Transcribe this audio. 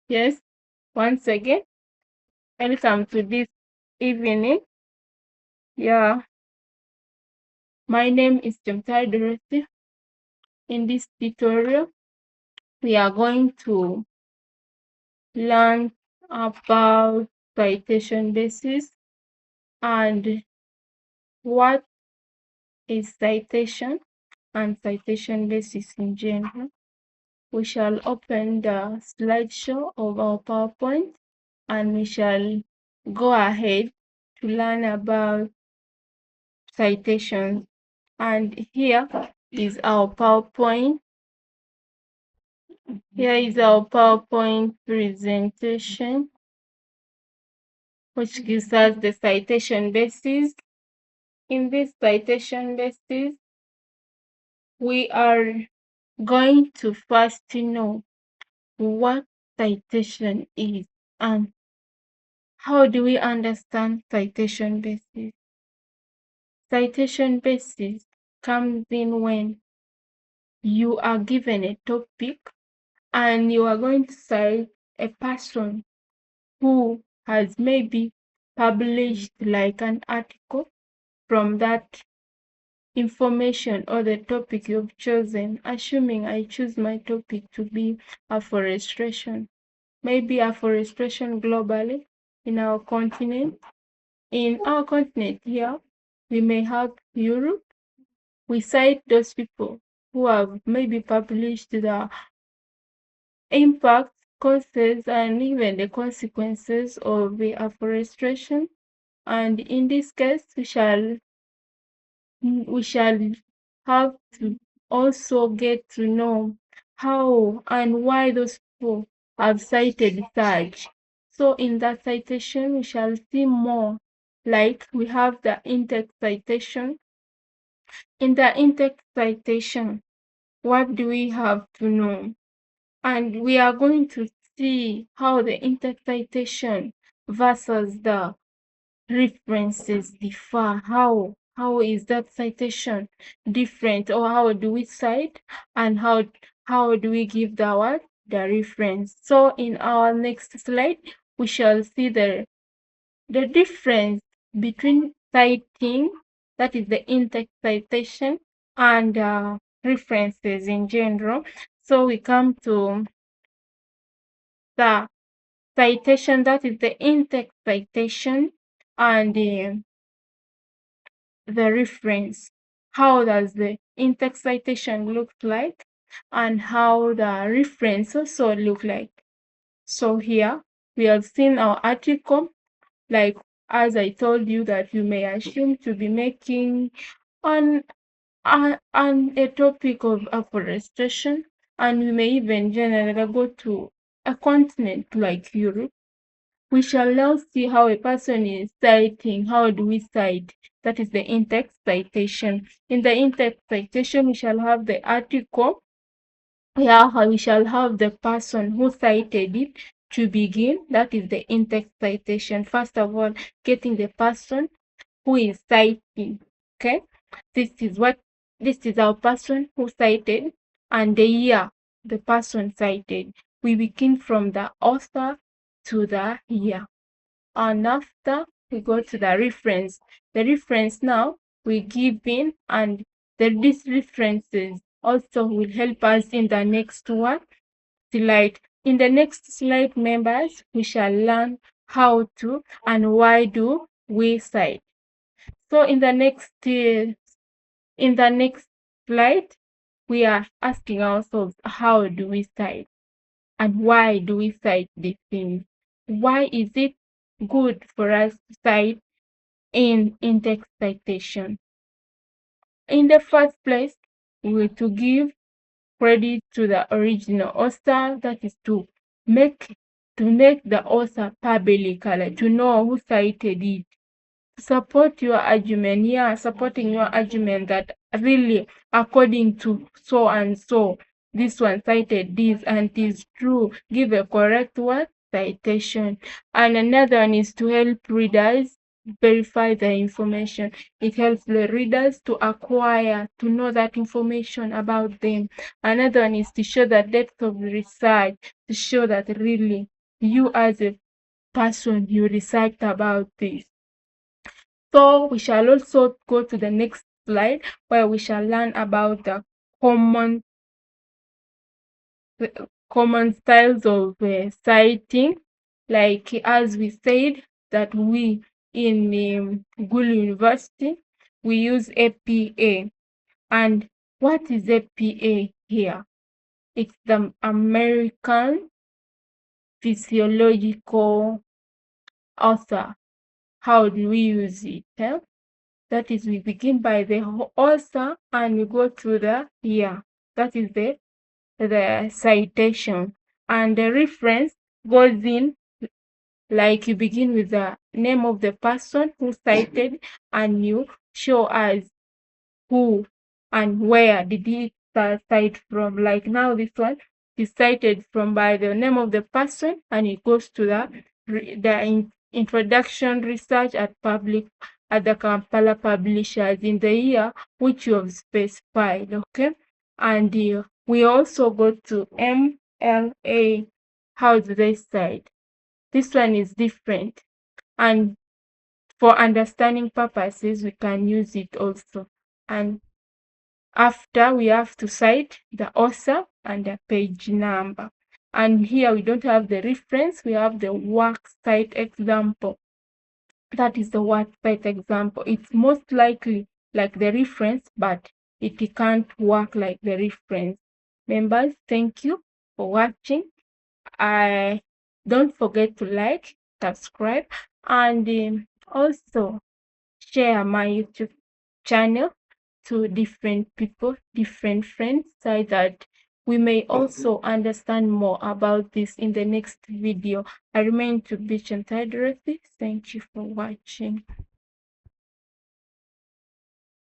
Yes, once again, welcome to this evening. Yeah, my name is Jemtai Dorothy. In this tutorial, we are going to learn about citation basis and what is citation and citation basis in general. We shall open the slideshow of our PowerPoint and we shall go ahead to learn about citations. And here is our PowerPoint. Here is our PowerPoint presentation, which gives us the citation basis. In this citation basis, we are going to first know what citation is and how do we understand citation basis. Citation basis comes in when you are given a topic and you are going to cite a person who has maybe published like an article from that information or the topic you've chosen, assuming I choose my topic to be afforestation, maybe afforestation globally in our continent. In our continent here, we may have Europe. We cite those people who have maybe published the impact, causes, and even the consequences of the afforestation. And in this case, we shall have to also get to know how and why those people have cited such. So in that citation, we shall see more, like we have the in-text citation. In the in-text citation, what do we have to know? And we are going to see how the in-text citation versus the references differ. How is that citation different, or how do we cite and how do we give the reference? So in our next slide, we shall see the difference between citing, that is the in-text citation, and references in general. So we come to the citation, that is the in-text citation, and the reference. How does the in-text citation look like, and how the reference also look like? So here we have seen our article, like as I told you that you may assume to be making on a topic of afforestation, and we may even generally go to a continent like Europe. We shall now see how a person is citing. How do we cite? That is the in-text citation. In the in-text citation, we shall have the article. Yeah, we shall have the person who cited it to begin. That is the in-text citation. First of all, getting the person who is citing. Okay, this is our person who cited, and the year the person cited. We begin from the author to the year, and after we go to the reference. The reference now we give in, and these references also will help us in the next slide. In the next slide, members, we shall learn how to and why do we cite. So in the next slide, we are asking ourselves, how do we cite and why do we cite these things? Why is it good for us to cite in in-text citation? In the first place, we to give credit to the original author, that is to make the author publicly, to know who cited it. Support your argument. Yeah, supporting your argument that really, according to so and so, this one cited this and it is true. Give a correct citation. And another one is to help readers verify the information. It helps the readers to acquire, to know that information about them. Another one is to show the depth of research, to show that really you as a person you research about this. So we shall also go to the next slide where we shall learn about the common common styles of citing. Like as we said that we in Google University we use APA. And what is APA here? It's the American Physiological Author. How do we use it? That is, we begin by the author and we go to the year. That is the citation. And the reference goes in, like you begin with the name of the person who cited and you show us who and where did he cite from. Like now this one is cited from by the name of the person and it goes to the introduction research at the Kampala publishers in the year which you have specified. Okay, and we also go to MLA. How do they cite? This one is different, and for understanding purposes we can use it also. And after we have to cite the author and the page number. And here we don't have the reference, we have the work site example. That is the work site example. It's most likely like the reference, but it can't work like the reference. Members, thank you for watching. I don't forget to like, subscribe, and also share my YouTube channel to different people, different friends, so that we may also understand more about this in the next video. I remain to be Chantal Dorothy. Thank you for watching.